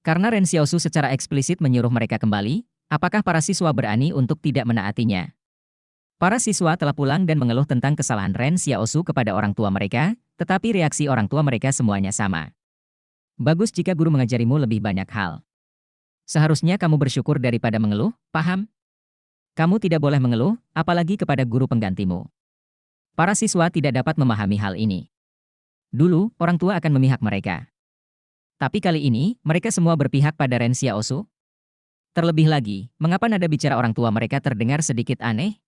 Karena Ren Xiaosu secara eksplisit menyuruh mereka kembali, apakah para siswa berani untuk tidak menaatinya? Para siswa telah pulang dan mengeluh tentang kesalahan Ren Xiaosu kepada orang tua mereka, tetapi reaksi orang tua mereka semuanya sama. Bagus jika guru mengajarimu lebih banyak hal. Seharusnya kamu bersyukur daripada mengeluh, paham? Kamu tidak boleh mengeluh, apalagi kepada guru penggantimu. Para siswa tidak dapat memahami hal ini. Dulu, orang tua akan memihak mereka. Tapi kali ini, mereka semua berpihak pada Ren Xiaosu. Terlebih lagi, mengapa nada bicara orang tua mereka terdengar sedikit aneh?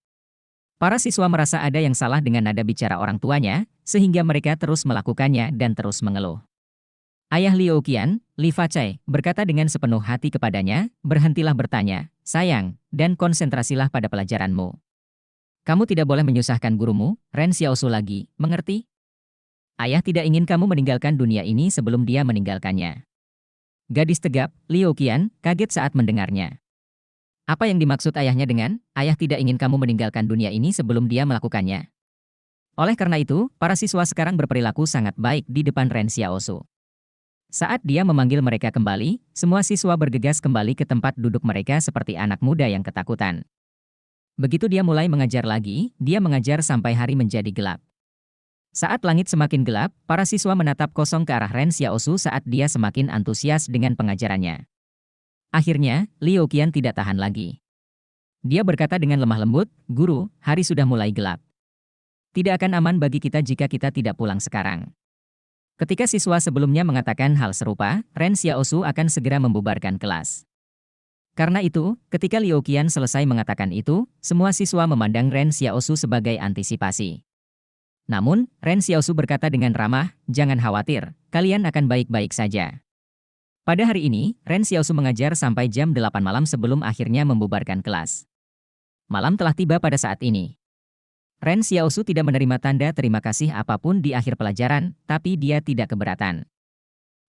Para siswa merasa ada yang salah dengan nada bicara orang tuanya, sehingga mereka terus melakukannya dan terus mengeluh. Ayah Liu Qian, Li Facai, berkata dengan sepenuh hati kepadanya, berhentilah bertanya, sayang, dan konsentrasilah pada pelajaranmu. Kamu tidak boleh menyusahkan gurumu, Ren Xiaosu lagi, mengerti? Ayah tidak ingin kamu meninggalkan dunia ini sebelum dia meninggalkannya. Gadis tegap, Liu Qian, kaget saat mendengarnya. Apa yang dimaksud ayahnya dengan, ayah tidak ingin kamu meninggalkan dunia ini sebelum dia melakukannya? Oleh karena itu, para siswa sekarang berperilaku sangat baik di depan Ren Xiaosu. Saat dia memanggil mereka kembali, semua siswa bergegas kembali ke tempat duduk mereka seperti anak muda yang ketakutan. Begitu dia mulai mengajar lagi, dia mengajar sampai hari menjadi gelap. Saat langit semakin gelap, para siswa menatap kosong ke arah Ren Xiaosu saat dia semakin antusias dengan pengajarannya. Akhirnya, Liu Qian tidak tahan lagi. Dia berkata dengan lemah lembut, "Guru, hari sudah mulai gelap. Tidak akan aman bagi kita jika kita tidak pulang sekarang." Ketika siswa sebelumnya mengatakan hal serupa, Ren Xiaosu akan segera membubarkan kelas. Karena itu, ketika Liu Qian selesai mengatakan itu, semua siswa memandang Ren Xiaosu sebagai antisipasi. Namun, Ren Xiaosu berkata dengan ramah, "Jangan khawatir, kalian akan baik-baik saja." Pada hari ini, Ren Xiaosu mengajar sampai jam 8 malam sebelum akhirnya membubarkan kelas. Malam telah tiba pada saat ini. Ren Xiaosu tidak menerima tanda terima kasih apapun di akhir pelajaran, tapi dia tidak keberatan.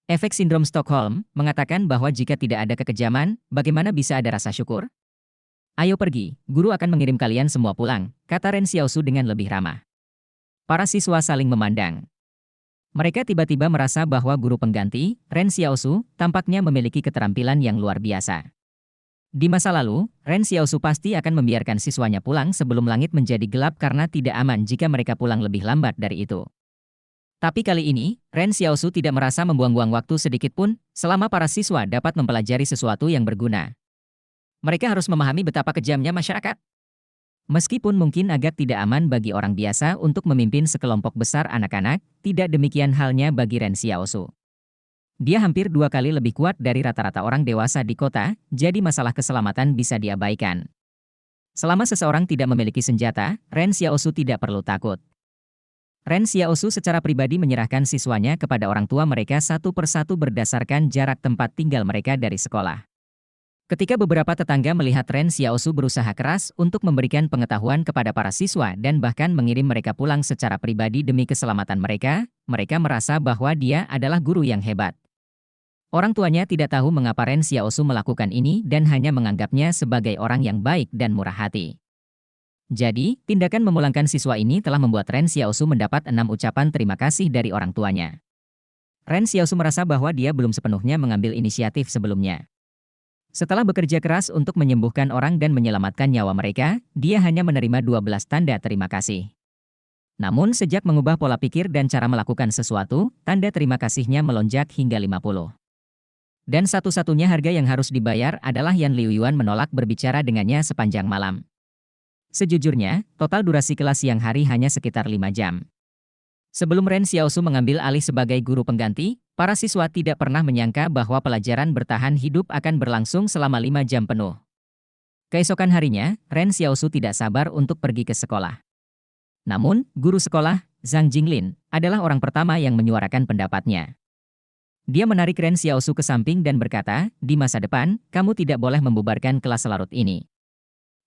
Efek sindrom Stockholm mengatakan bahwa jika tidak ada kekejaman, bagaimana bisa ada rasa syukur? Ayo pergi, guru akan mengirim kalian semua pulang, kata Ren Xiaosu dengan lebih ramah. Para siswa saling memandang. Mereka tiba-tiba merasa bahwa guru pengganti, Ren Xiaosu, tampaknya memiliki keterampilan yang luar biasa. Di masa lalu, Ren Xiaosu pasti akan membiarkan siswanya pulang sebelum langit menjadi gelap karena tidak aman jika mereka pulang lebih lambat dari itu. Tapi kali ini, Ren Xiaosu tidak merasa membuang-buang waktu sedikit pun, selama para siswa dapat mempelajari sesuatu yang berguna. Mereka harus memahami betapa kejamnya masyarakat. Meskipun mungkin agak tidak aman bagi orang biasa untuk memimpin sekelompok besar anak-anak, tidak demikian halnya bagi Ren Xiaosu. Dia hampir 2 kali lebih kuat dari rata-rata orang dewasa di kota, jadi masalah keselamatan bisa diabaikan. Selama seseorang tidak memiliki senjata, Ren Xiaosu tidak perlu takut. Ren Xiaosu secara pribadi menyerahkan siswanya kepada orang tua mereka satu persatu berdasarkan jarak tempat tinggal mereka dari sekolah. Ketika beberapa tetangga melihat Ren Xiaosu berusaha keras untuk memberikan pengetahuan kepada para siswa dan bahkan mengirim mereka pulang secara pribadi demi keselamatan mereka, mereka merasa bahwa dia adalah guru yang hebat. Orang tuanya tidak tahu mengapa Ren Xiaosu melakukan ini dan hanya menganggapnya sebagai orang yang baik dan murah hati. Jadi, tindakan memulangkan siswa ini telah membuat Ren Xiaosu mendapat 6 ucapan terima kasih dari orang tuanya. Ren Xiaosu merasa bahwa dia belum sepenuhnya mengambil inisiatif sebelumnya. Setelah bekerja keras untuk menyembuhkan orang dan menyelamatkan nyawa mereka, dia hanya menerima 12 tanda terima kasih. Namun sejak mengubah pola pikir dan cara melakukan sesuatu, tanda terima kasihnya melonjak hingga 50. Dan satu-satunya harga yang harus dibayar adalah Yan Liuyuan menolak berbicara dengannya sepanjang malam. Sejujurnya, total durasi kelas siang hari hanya sekitar 5 jam. Sebelum Ren Xiaosu mengambil alih sebagai guru pengganti, para siswa tidak pernah menyangka bahwa pelajaran bertahan hidup akan berlangsung selama 5 jam penuh. Keesokan harinya, Ren Xiaosu tidak sabar untuk pergi ke sekolah. Namun, guru sekolah, Zhang Jinglin, adalah orang pertama yang menyuarakan pendapatnya. Dia menarik Ren Xiaosu ke samping dan berkata, "Di masa depan, kamu tidak boleh membubarkan kelas larut ini.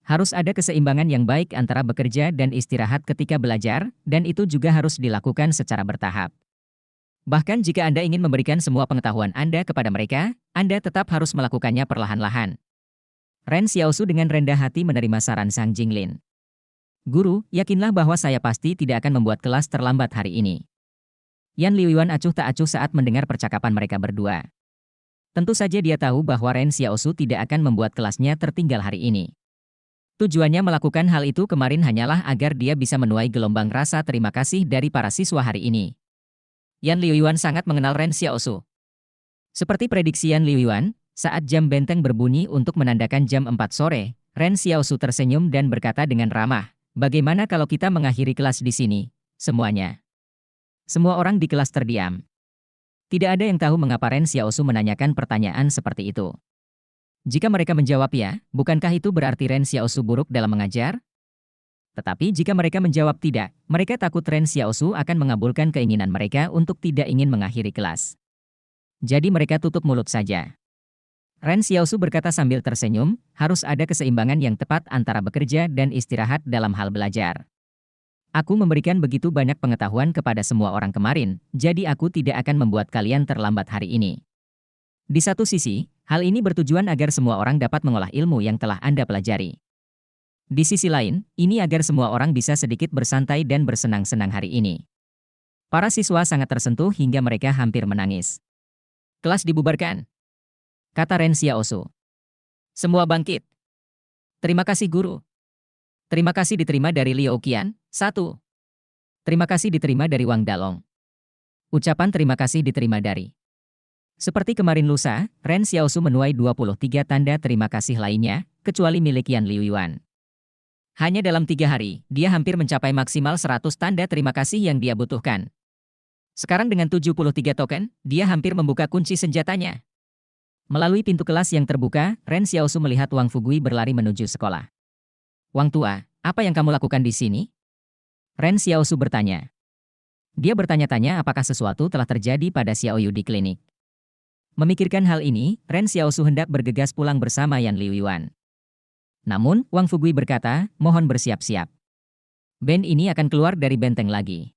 Harus ada keseimbangan yang baik antara bekerja dan istirahat ketika belajar, dan itu juga harus dilakukan secara bertahap. Bahkan jika Anda ingin memberikan semua pengetahuan Anda kepada mereka, Anda tetap harus melakukannya perlahan-lahan." Ren Xiaosu dengan rendah hati menerima saran Zhang Jinglin. "Guru, yakinlah bahwa saya pasti tidak akan membuat kelas terlambat hari ini." Yan Liuyuan acuh tak acuh saat mendengar percakapan mereka berdua. Tentu saja dia tahu bahwa Ren Xiaosu tidak akan membuat kelasnya tertinggal hari ini. Tujuannya melakukan hal itu kemarin hanyalah agar dia bisa menuai gelombang rasa terima kasih dari para siswa hari ini. Yan Liuyuan sangat mengenal Ren Xiaosu. Seperti prediksi Yan Liuyuan, saat jam benteng berbunyi untuk menandakan jam 4 sore, Ren Xiaosu tersenyum dan berkata dengan ramah, "Bagaimana kalau kita mengakhiri kelas di sini, semuanya?" Semua orang di kelas terdiam. Tidak ada yang tahu mengapa Ren Xiaosu menanyakan pertanyaan seperti itu. Jika mereka menjawab ya, bukankah itu berarti Ren Xiaosu buruk dalam mengajar? Tetapi jika mereka menjawab tidak, mereka takut Ren Xiaosu akan mengabulkan keinginan mereka untuk tidak ingin mengakhiri kelas. Jadi mereka tutup mulut saja. Ren Xiaosu berkata sambil tersenyum, harus ada keseimbangan yang tepat antara bekerja dan istirahat dalam hal belajar. Aku memberikan begitu banyak pengetahuan kepada semua orang kemarin, jadi aku tidak akan membuat kalian terlambat hari ini. Di satu sisi, hal ini bertujuan agar semua orang dapat mengolah ilmu yang telah Anda pelajari. Di sisi lain, ini agar semua orang bisa sedikit bersantai dan bersenang-senang hari ini. Para siswa sangat tersentuh hingga mereka hampir menangis. Kelas dibubarkan, kata Ren Xiaosu. Semua bangkit. Terima kasih guru. Terima kasih diterima dari Liu Qian. 1. Terima kasih diterima dari Wang Dalong. Ucapan terima kasih diterima dari. Seperti kemarin lusa, Ren Xiaosu menuai 23 tanda terima kasih lainnya, kecuali milik Yan Liuyuan. Hanya dalam 3 hari, dia hampir mencapai maksimal 100 tanda terima kasih yang dia butuhkan. Sekarang dengan 73 token, dia hampir membuka kunci senjatanya. Melalui pintu kelas yang terbuka, Ren Xiaosu melihat Wang Fugui berlari menuju sekolah. "Wang tua, apa yang kamu lakukan di sini?" Ren Xiaosu bertanya. Dia bertanya-tanya apakah sesuatu telah terjadi pada Xiaoyu di klinik. Memikirkan hal ini, Ren Xiaosu hendak bergegas pulang bersama Yan Liuyuan. Namun, Wang Fugui berkata, mohon bersiap-siap. Band ini akan keluar dari benteng lagi.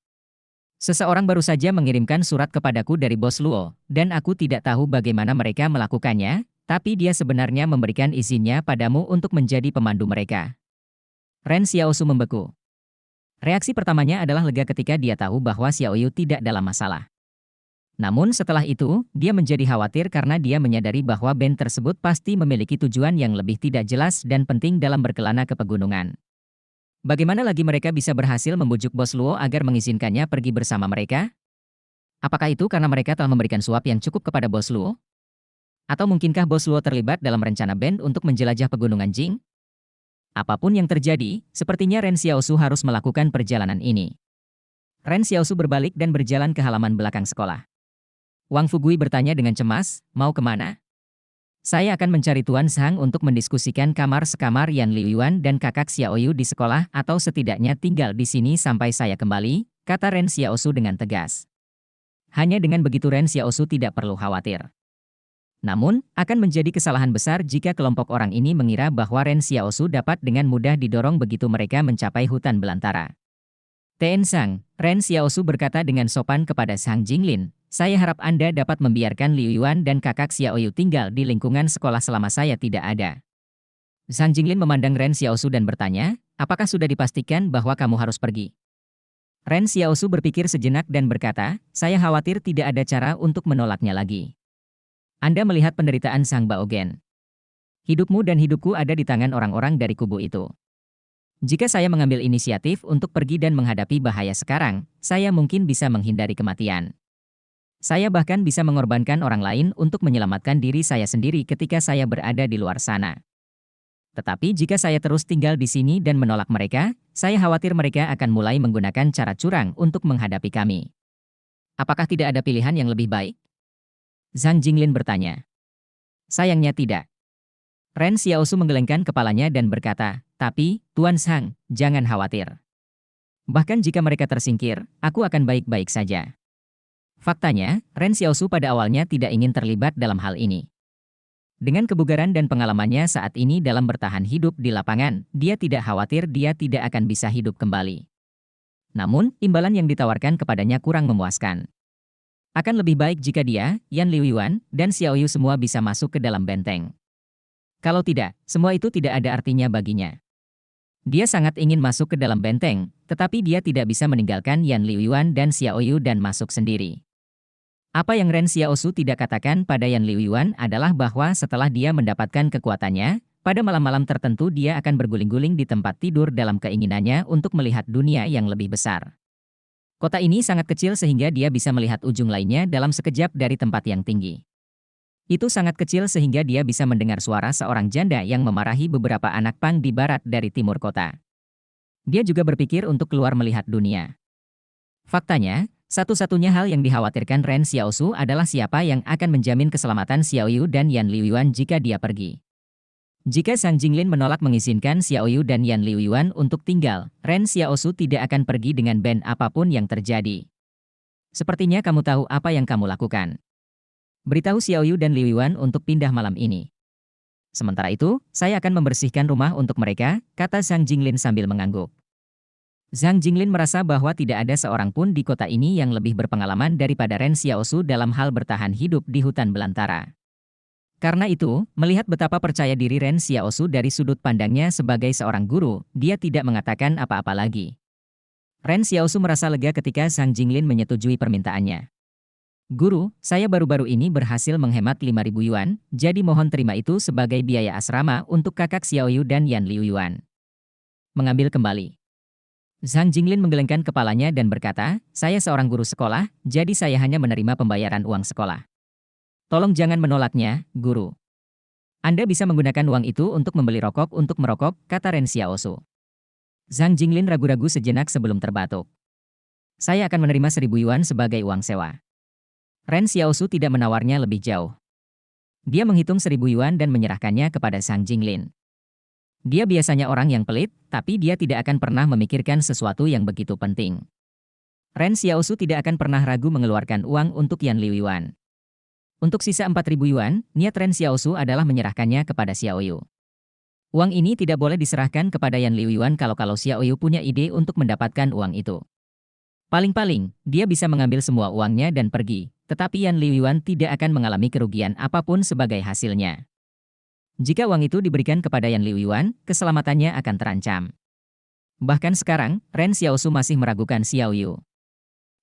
Seseorang baru saja mengirimkan surat kepadaku dari Bos Luo, dan aku tidak tahu bagaimana mereka melakukannya, tapi dia sebenarnya memberikan izinnya padamu untuk menjadi pemandu mereka. Ren Xiaosu membeku. Reaksi pertamanya adalah lega ketika dia tahu bahwa Xiaoyu tidak dalam masalah. Namun setelah itu, dia menjadi khawatir karena dia menyadari bahwa band tersebut pasti memiliki tujuan yang lebih tidak jelas dan penting dalam berkelana ke pegunungan. Bagaimana lagi mereka bisa berhasil membujuk Bos Luo agar mengizinkannya pergi bersama mereka? Apakah itu karena mereka telah memberikan suap yang cukup kepada Bos Luo? Atau mungkinkah Bos Luo terlibat dalam rencana band untuk menjelajah pegunungan Jing? Apapun yang terjadi, sepertinya Ren Xiaosu harus melakukan perjalanan ini. Ren Xiaosu berbalik dan berjalan ke halaman belakang sekolah. Wang Fugui bertanya dengan cemas, mau kemana? Saya akan mencari Tuan Zhang untuk mendiskusikan kamar sekamar Yan Liuyuan dan kakak Xiaoyu di sekolah atau setidaknya tinggal di sini sampai saya kembali, kata Ren Xiaosu dengan tegas. Hanya dengan begitu Ren Xiaosu tidak perlu khawatir. Namun, akan menjadi kesalahan besar jika kelompok orang ini mengira bahwa Ren Xiaosu dapat dengan mudah didorong begitu mereka mencapai hutan belantara. Ten Zhang, Ren Xiaosu berkata dengan sopan kepada Zhang Jinglin, saya harap Anda dapat membiarkan Liu Yuan dan kakak Xiaoyu tinggal di lingkungan sekolah selama saya tidak ada. Zhang Jinglin memandang Ren Xiaosu dan bertanya, apakah sudah dipastikan bahwa kamu harus pergi? Ren Xiaosu berpikir sejenak dan berkata, saya khawatir tidak ada cara untuk menolaknya lagi. Anda melihat penderitaan Sang Baogen. Hidupmu dan hidupku ada di tangan orang-orang dari kubu itu. Jika saya mengambil inisiatif untuk pergi dan menghadapi bahaya sekarang, saya mungkin bisa menghindari kematian. Saya bahkan bisa mengorbankan orang lain untuk menyelamatkan diri saya sendiri ketika saya berada di luar sana. Tetapi jika saya terus tinggal di sini dan menolak mereka, saya khawatir mereka akan mulai menggunakan cara curang untuk menghadapi kami. Apakah tidak ada pilihan yang lebih baik? Zhang Jinglin bertanya. Sayangnya tidak. Ren Xiaosu menggelengkan kepalanya dan berkata, tapi, Tuan Zhang, jangan khawatir. Bahkan jika mereka tersingkir, aku akan baik-baik saja. Faktanya, Ren Xiaosu pada awalnya tidak ingin terlibat dalam hal ini. Dengan kebugaran dan pengalamannya saat ini dalam bertahan hidup di lapangan, dia tidak khawatir dia tidak akan bisa hidup kembali. Namun, imbalan yang ditawarkan kepadanya kurang memuaskan. Akan lebih baik jika dia, Yan Liuyuan, dan Xiaoyu semua bisa masuk ke dalam benteng. Kalau tidak, semua itu tidak ada artinya baginya. Dia sangat ingin masuk ke dalam benteng, tetapi dia tidak bisa meninggalkan Yan Liuyuan dan Xiaoyu dan masuk sendiri. Apa yang Ren Xiaosu tidak katakan pada Yan Liuyuan adalah bahwa setelah dia mendapatkan kekuatannya, pada malam-malam tertentu dia akan berguling-guling di tempat tidur dalam keinginannya untuk melihat dunia yang lebih besar. Kota ini sangat kecil sehingga dia bisa melihat ujung lainnya dalam sekejap dari tempat yang tinggi. Itu sangat kecil sehingga dia bisa mendengar suara seorang janda yang memarahi beberapa anak pang di barat dari timur kota. Dia juga berpikir untuk keluar melihat dunia. Faktanya, satu-satunya hal yang dikhawatirkan Ren Xiaosu adalah siapa yang akan menjamin keselamatan Xiaoyu dan Yan Liuyuan jika dia pergi. Jika Sang Jinglin menolak mengizinkan Xiaoyu dan Yan Liuyuan untuk tinggal, Ren Xiaosu tidak akan pergi dengan band apapun yang terjadi. Sepertinya kamu tahu apa yang kamu lakukan. Beritahu Xiaoyu dan Liuyuan untuk pindah malam ini. Sementara itu, saya akan membersihkan rumah untuk mereka, kata Sang Jinglin sambil mengangguk. Zhang Jinglin merasa bahwa tidak ada seorang pun di kota ini yang lebih berpengalaman daripada Ren Xiaosu dalam hal bertahan hidup di hutan belantara. Karena itu, melihat betapa percaya diri Ren Xiaosu dari sudut pandangnya sebagai seorang guru, dia tidak mengatakan apa-apa lagi. Ren Xiaosu merasa lega ketika Zhang Jinglin menyetujui permintaannya. Guru, saya baru-baru ini berhasil menghemat 5.000 yuan, jadi mohon terima itu sebagai biaya asrama untuk kakak Xiaoyu dan Yan Liuyuan. Mengambil kembali. Zhang Jinglin menggelengkan kepalanya dan berkata, saya seorang guru sekolah, jadi saya hanya menerima pembayaran uang sekolah. Tolong jangan menolaknya, guru. Anda bisa menggunakan uang itu untuk membeli rokok untuk merokok, kata Ren Xiaosu. Zhang Jinglin ragu-ragu sejenak sebelum terbatuk. Saya akan menerima 1.000 yuan sebagai uang sewa. Ren Xiaosu tidak menawarnya lebih jauh. Dia menghitung 1.000 yuan dan menyerahkannya kepada Zhang Jinglin. Dia biasanya orang yang pelit, tapi dia tidak akan pernah memikirkan sesuatu yang begitu penting. Ren Xiaosu tidak akan pernah ragu mengeluarkan uang untuk Yan Liuyuan. Untuk sisa 4.000 yuan, niat Ren Xiaosu adalah menyerahkannya kepada Xiaoyu. Uang ini tidak boleh diserahkan kepada Yan Liuyuan kalau Xiaoyu punya ide untuk mendapatkan uang itu. Paling-paling, dia bisa mengambil semua uangnya dan pergi, tetapi Yan Liuyuan tidak akan mengalami kerugian apapun sebagai hasilnya. Jika uang itu diberikan kepada Yan Liuyuan, keselamatannya akan terancam. Bahkan sekarang, Ren Xiaosu masih meragukan Xiaoyu.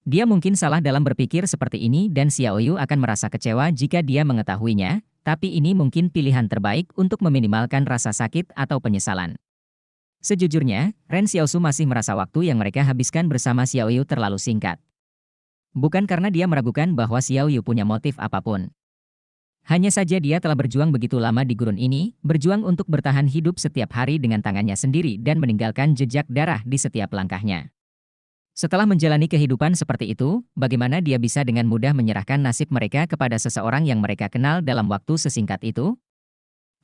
Dia mungkin salah dalam berpikir seperti ini dan Xiaoyu akan merasa kecewa jika dia mengetahuinya, tapi ini mungkin pilihan terbaik untuk meminimalkan rasa sakit atau penyesalan. Sejujurnya, Ren Xiaosu masih merasa waktu yang mereka habiskan bersama Xiaoyu terlalu singkat. Bukan karena dia meragukan bahwa Xiaoyu punya motif apapun. Hanya saja dia telah berjuang begitu lama di gurun ini, berjuang untuk bertahan hidup setiap hari dengan tangannya sendiri dan meninggalkan jejak darah di setiap langkahnya. Setelah menjalani kehidupan seperti itu, bagaimana dia bisa dengan mudah menyerahkan nasib mereka kepada seseorang yang mereka kenal dalam waktu sesingkat itu?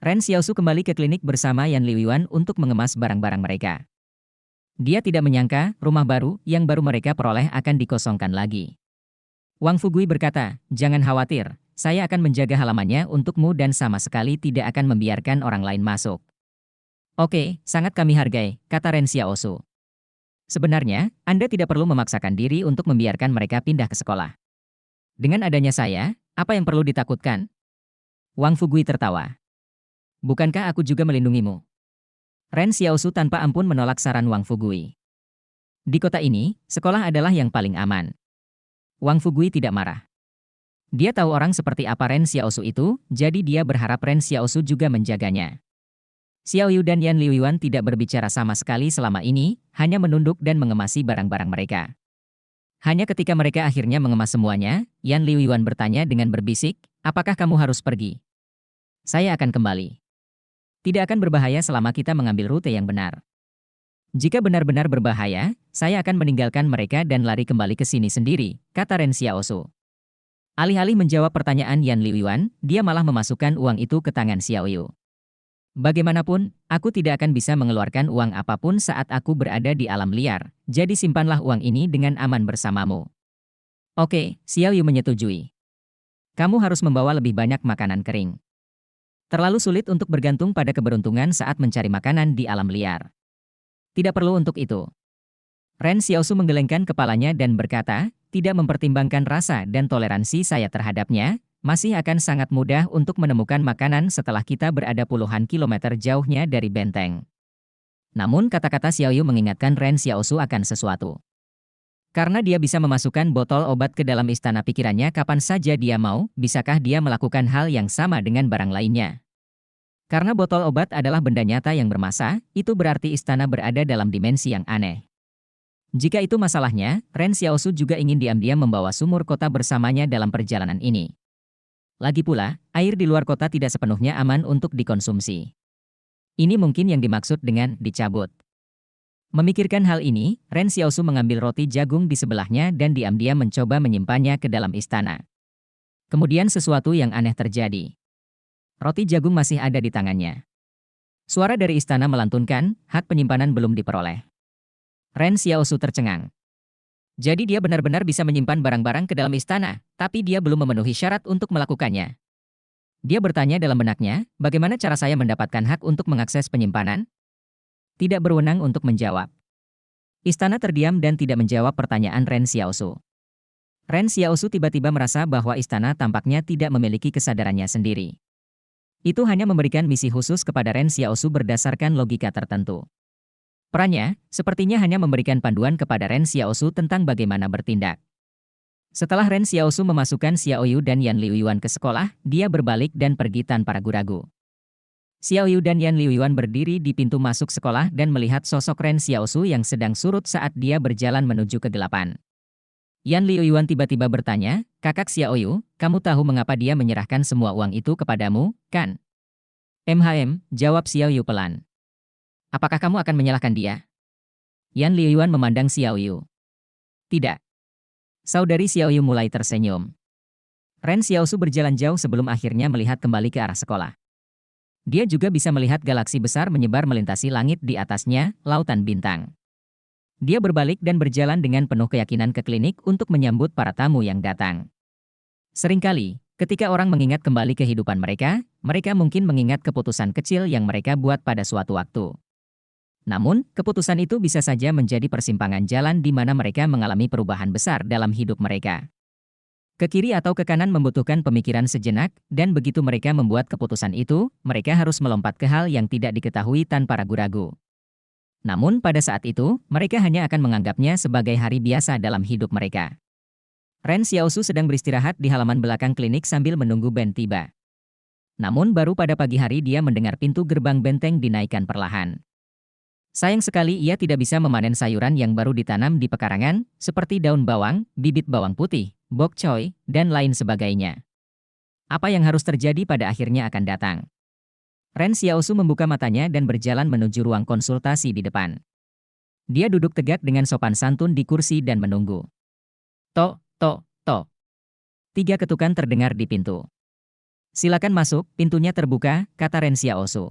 Ren Xiaosu kembali ke klinik bersama Yan Liuyuan untuk mengemas barang-barang mereka. Dia tidak menyangka rumah baru yang baru mereka peroleh akan dikosongkan lagi. Wang Fugui berkata, jangan khawatir, saya akan menjaga halamannya untukmu dan sama sekali tidak akan membiarkan orang lain masuk. Oke, sangat kami hargai, kata Ren Xiaosu. Sebenarnya, Anda tidak perlu memaksakan diri untuk membiarkan mereka pindah ke sekolah. Dengan adanya saya, apa yang perlu ditakutkan? Wang Fugui tertawa. Bukankah aku juga melindungimu? Ren Xiaosu tanpa ampun menolak saran Wang Fugui. Di kota ini, sekolah adalah yang paling aman. Wang Fugui tidak marah. Dia tahu orang seperti apa Ren Xiaosu itu, jadi dia berharap Ren Xiaosu juga menjaganya. Xiaoyu dan Yan Liuyuan tidak berbicara sama sekali selama ini, hanya menunduk dan mengemasi barang-barang mereka. Hanya ketika mereka akhirnya mengemas semuanya, Yan Liuyuan bertanya dengan berbisik, apakah kamu harus pergi? Saya akan kembali. Tidak akan berbahaya selama kita mengambil rute yang benar. Jika benar-benar berbahaya, saya akan meninggalkan mereka dan lari kembali ke sini sendiri, kata Ren Xiaosu. Alih-alih menjawab pertanyaan Yan Liuyuan, dia malah memasukkan uang itu ke tangan Xiaoyu. Bagaimanapun, aku tidak akan bisa mengeluarkan uang apapun saat aku berada di alam liar, jadi simpanlah uang ini dengan aman bersamamu. Oke, Xiaoyu menyetujui. Kamu harus membawa lebih banyak makanan kering. Terlalu sulit untuk bergantung pada keberuntungan saat mencari makanan di alam liar. Tidak perlu untuk itu. Ren Xiaosu menggelengkan kepalanya dan berkata, tidak mempertimbangkan rasa dan toleransi saya terhadapnya, masih akan sangat mudah untuk menemukan makanan setelah kita berada puluhan kilometer jauhnya dari benteng. Namun kata-kata Xiaoyu mengingatkan Ren Xiaosu akan sesuatu. Karena dia bisa memasukkan botol obat ke dalam istana pikirannya kapan saja dia mau, bisakah dia melakukan hal yang sama dengan barang lainnya? Karena botol obat adalah benda nyata yang bermassa, itu berarti istana berada dalam dimensi yang aneh. Jika itu masalahnya, Ren Xiaosu juga ingin diam-diam membawa sumur kota bersamanya dalam perjalanan ini. Lagi pula, air di luar kota tidak sepenuhnya aman untuk dikonsumsi. Ini mungkin yang dimaksud dengan dicabut. Memikirkan hal ini, Ren Xiaosu mengambil roti jagung di sebelahnya dan diam-diam mencoba menyimpannya ke dalam istana. Kemudian sesuatu yang aneh terjadi. Roti jagung masih ada di tangannya. Suara dari istana melantunkan, hak penyimpanan belum diperoleh. Ren Xiaosu tercengang. Jadi dia benar-benar bisa menyimpan barang-barang ke dalam istana, tapi dia belum memenuhi syarat untuk melakukannya. Dia bertanya dalam benaknya, bagaimana cara saya mendapatkan hak untuk mengakses penyimpanan? Tidak berwenang untuk menjawab. Istana terdiam dan tidak menjawab pertanyaan Ren Xiaosu. Ren Xiaosu tiba-tiba merasa bahwa istana tampaknya tidak memiliki kesadarannya sendiri. Itu hanya memberikan misi khusus kepada Ren Xiaosu berdasarkan logika tertentu. Perannya, sepertinya hanya memberikan panduan kepada Ren Xiaosu tentang bagaimana bertindak. Setelah Ren Xiaosu memasukkan Xiaoyu dan Yan Liuyuan ke sekolah, dia berbalik dan pergi tanpa ragu-ragu. Xiaoyu dan Yan Liuyuan berdiri di pintu masuk sekolah dan melihat sosok Ren Xiaosu yang sedang surut saat dia berjalan menuju kegelapan. Yan Liuyuan tiba-tiba bertanya, "Kakak Xiaoyu, kamu tahu mengapa dia menyerahkan semua uang itu kepadamu, kan?" Jawab Xiaoyu pelan. "Apakah kamu akan menyalahkan dia?" Yan Liuyuan memandang Xiaoyu. "Tidak." Saudari Xiaoyu mulai tersenyum. Ren Xiaosu berjalan jauh sebelum akhirnya melihat kembali ke arah sekolah. Dia juga bisa melihat galaksi besar menyebar melintasi langit di atasnya, lautan bintang. Dia berbalik dan berjalan dengan penuh keyakinan ke klinik untuk menyambut para tamu yang datang. Seringkali, ketika orang mengingat kembali kehidupan mereka, mereka mungkin mengingat keputusan kecil yang mereka buat pada suatu waktu. Namun, keputusan itu bisa saja menjadi persimpangan jalan di mana mereka mengalami perubahan besar dalam hidup mereka. Ke kiri atau ke kanan membutuhkan pemikiran sejenak, dan begitu mereka membuat keputusan itu, mereka harus melompat ke hal yang tidak diketahui tanpa ragu-ragu. Namun pada saat itu, mereka hanya akan menganggapnya sebagai hari biasa dalam hidup mereka. Ren Xiaosu sedang beristirahat di halaman belakang klinik sambil menunggu Ben tiba. Namun baru pada pagi hari dia mendengar pintu gerbang benteng dinaikkan perlahan. Sayang sekali ia tidak bisa memanen sayuran yang baru ditanam di pekarangan, seperti daun bawang, bibit bawang putih, bok choy, dan lain sebagainya. Apa yang harus terjadi pada akhirnya akan datang. Ren Xiaosu membuka matanya dan berjalan menuju ruang konsultasi di depan. Dia duduk tegak dengan sopan santun di kursi dan menunggu. Tok, tok, tok. 3 ketukan terdengar di pintu. Silakan masuk, pintunya terbuka, kata Ren Xiaosu.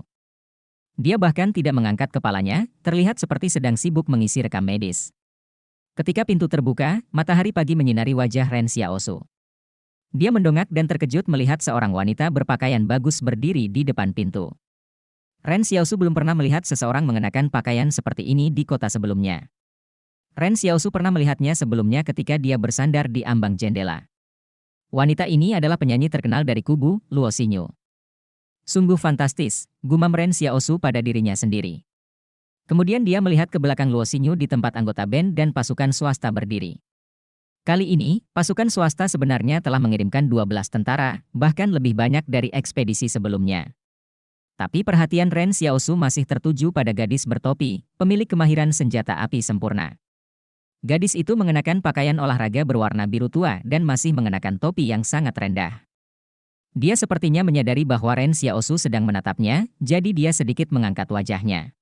Dia bahkan tidak mengangkat kepalanya, terlihat seperti sedang sibuk mengisi rekam medis. Ketika pintu terbuka, matahari pagi menyinari wajah Ren Xiaosu. Dia mendongak dan terkejut melihat seorang wanita berpakaian bagus berdiri di depan pintu. Ren Xiaosu belum pernah melihat seseorang mengenakan pakaian seperti ini di kota sebelumnya. Ren Xiaosu pernah melihatnya sebelumnya ketika dia bersandar di ambang jendela. Wanita ini adalah penyanyi terkenal dari kubu Luo Xinyu. Sungguh fantastis, gumam Ren Xiaosu pada dirinya sendiri. Kemudian dia melihat ke belakang Luo Xinyu di tempat anggota band dan pasukan swasta berdiri. Kali ini, pasukan swasta sebenarnya telah mengirimkan 12 tentara, bahkan lebih banyak dari ekspedisi sebelumnya. Tapi perhatian Ren Xiaosu masih tertuju pada gadis bertopi, pemilik kemahiran senjata api sempurna. Gadis itu mengenakan pakaian olahraga berwarna biru tua dan masih mengenakan topi yang sangat rendah. Dia sepertinya menyadari bahwa Ren Xiaosu sedang menatapnya, jadi dia sedikit mengangkat wajahnya.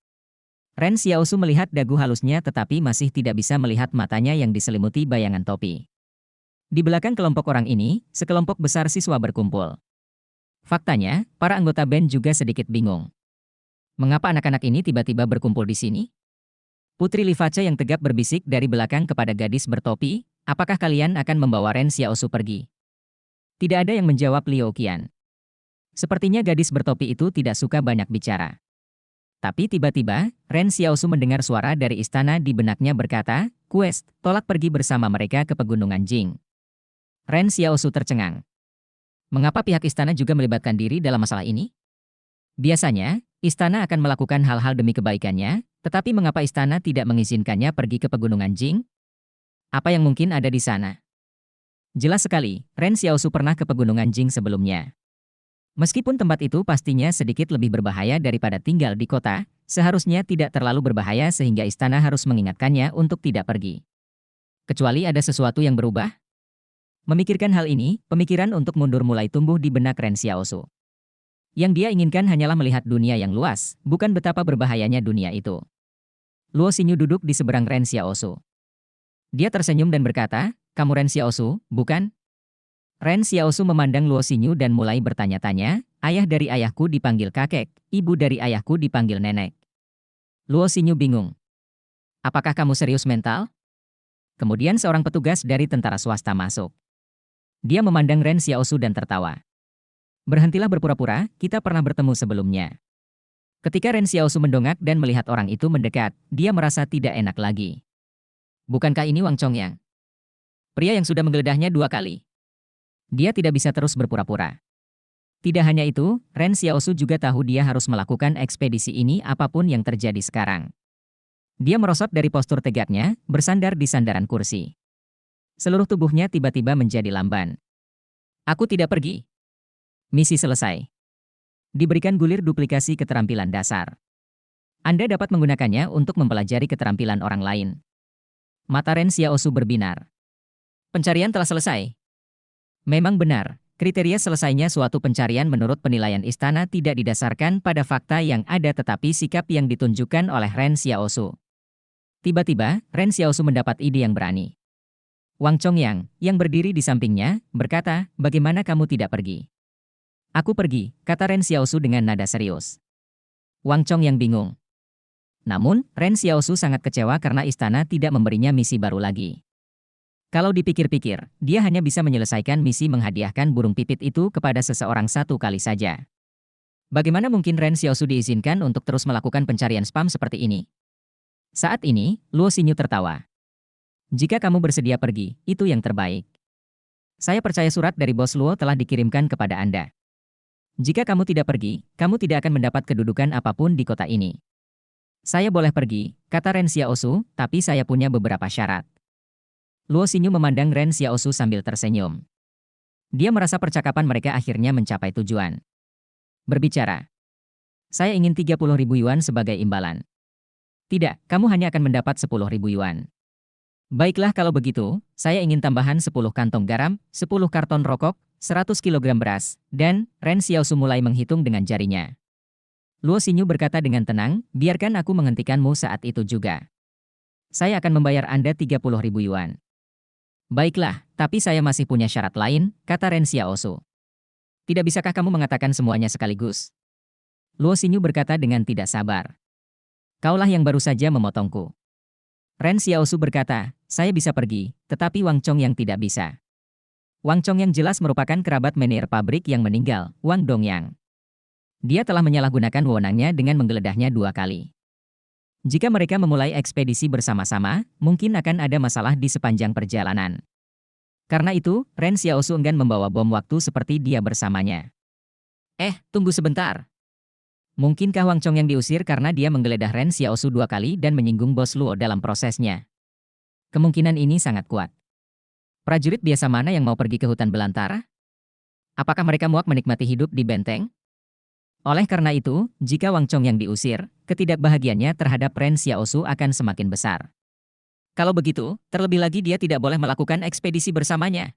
Ren Xiaosu melihat dagu halusnya tetapi masih tidak bisa melihat matanya yang diselimuti bayangan topi. Di belakang kelompok orang ini, sekelompok besar siswa berkumpul. Faktanya, para anggota band juga sedikit bingung. Mengapa anak-anak ini tiba-tiba berkumpul di sini? Putri Livacha yang tegap berbisik dari belakang kepada gadis bertopi, apakah kalian akan membawa Ren Xiaosu pergi? Tidak ada yang menjawab Liu Qian. Sepertinya gadis bertopi itu tidak suka banyak bicara. Tapi tiba-tiba, Ren Xiaosu mendengar suara dari istana di benaknya berkata, "Quest, tolak pergi bersama mereka ke pegunungan Jing." Ren Xiaosu tercengang. Mengapa pihak istana juga melibatkan diri dalam masalah ini? Biasanya, istana akan melakukan hal-hal demi kebaikannya, tetapi mengapa istana tidak mengizinkannya pergi ke pegunungan Jing? Apa yang mungkin ada di sana? Jelas sekali, Ren Xiaosu pernah ke pegunungan Jing sebelumnya. Meskipun tempat itu pastinya sedikit lebih berbahaya daripada tinggal di kota, seharusnya tidak terlalu berbahaya sehingga istana harus mengingatkannya untuk tidak pergi. Kecuali ada sesuatu yang berubah? Memikirkan hal ini, pemikiran untuk mundur mulai tumbuh di benak Ren Xiaosu. Yang dia inginkan hanyalah melihat dunia yang luas, bukan betapa berbahayanya dunia itu. Luo Xinyu duduk di seberang Ren Xiaosu. Dia tersenyum dan berkata, "Kamu Ren Xiaosu, bukan?" Ren Xiaosu memandang Luo Xinyu dan mulai bertanya-tanya, "Ayah dari ayahku dipanggil kakek, ibu dari ayahku dipanggil nenek." Luo Xinyu bingung. "Apakah kamu serius mental?" Kemudian seorang petugas dari tentara swasta masuk. Dia memandang Ren Xiaosu dan tertawa. "Berhentilah berpura-pura, kita pernah bertemu sebelumnya." Ketika Ren Xiaosu mendongak dan melihat orang itu mendekat, dia merasa tidak enak lagi. Bukankah ini Wang Chongyang? Pria yang sudah menggeledahnya 2 kali. Dia tidak bisa terus berpura-pura. Tidak hanya itu, Ren Xiaosu juga tahu dia harus melakukan ekspedisi ini apapun yang terjadi sekarang. Dia merosot dari postur tegaknya, bersandar di sandaran kursi. Seluruh tubuhnya tiba-tiba menjadi lamban. "Aku tidak pergi. Misi selesai." Diberikan gulir duplikasi keterampilan dasar. Anda dapat menggunakannya untuk mempelajari keterampilan orang lain. Mata Ren Xiaosu berbinar. Pencarian telah selesai. Memang benar, kriteria selesainya suatu pencarian menurut penilaian istana tidak didasarkan pada fakta yang ada tetapi sikap yang ditunjukkan oleh Ren Xiaosu. Tiba-tiba, Ren Xiaosu mendapat ide yang berani. Wang Chongyang, yang berdiri di sampingnya, berkata, "Bagaimana kamu tidak pergi?" "Aku pergi," kata Ren Xiaosu dengan nada serius. Wang Chongyang bingung. Namun, Ren Xiaosu sangat kecewa karena istana tidak memberinya misi baru lagi. Kalau dipikir-pikir, dia hanya bisa menyelesaikan misi menghadiahkan burung pipit itu kepada seseorang 1 kali saja. Bagaimana mungkin Ren Xiaosu diizinkan untuk terus melakukan pencarian spam seperti ini? Saat ini, Luo Xinyu tertawa. "Jika kamu bersedia pergi, itu yang terbaik. Saya percaya surat dari bos Luo telah dikirimkan kepada Anda. Jika kamu tidak pergi, kamu tidak akan mendapat kedudukan apapun di kota ini." "Saya boleh pergi," kata Ren Xiaosu, "tapi saya punya beberapa syarat." Luo Xinyu memandang Ren Xiaosu sambil tersenyum. Dia merasa percakapan mereka akhirnya mencapai tujuan. Berbicara. "Saya ingin 30.000 yuan sebagai imbalan." "Tidak, kamu hanya akan mendapat 10.000 yuan." "Baiklah kalau begitu, saya ingin tambahan 10 kantong garam, 10 karton rokok, 100 kilogram beras, dan..." Ren Xiaosu mulai menghitung dengan jarinya. Luo Xinyu berkata dengan tenang, "Biarkan aku menghentikanmu saat itu juga. Saya akan membayar Anda 30.000 yuan." "Baiklah, tapi saya masih punya syarat lain," kata Ren Xiaosu. "Tidak bisakah kamu mengatakan semuanya sekaligus?" Luo Xinyu berkata dengan tidak sabar. "Kaulah yang baru saja memotongku." Ren Xiaosu berkata, "Saya bisa pergi, tetapi Wang Chongyang tidak bisa." Wang Chongyang jelas merupakan kerabat manajer pabrik yang meninggal, Wang Dongyang. Dia telah menyalahgunakan wewenangnya dengan menggeledahnya 2 kali. Jika mereka memulai ekspedisi bersama-sama, mungkin akan ada masalah di sepanjang perjalanan. Karena itu, Ren Xiaosu enggan membawa bom waktu seperti dia bersamanya. Tunggu sebentar. Mungkinkah Wang Chongyang diusir karena dia menggeledah Ren Xiaosu 2 kali dan menyinggung bos Luo dalam prosesnya? Kemungkinan ini sangat kuat. Prajurit biasa mana yang mau pergi ke hutan belantara? Apakah mereka muak menikmati hidup di benteng? Oleh karena itu, jika Wang Chongyang diusir, ketidakbahagiaannya terhadap Ren Xiaosu akan semakin besar. Kalau begitu, terlebih lagi dia tidak boleh melakukan ekspedisi bersamanya.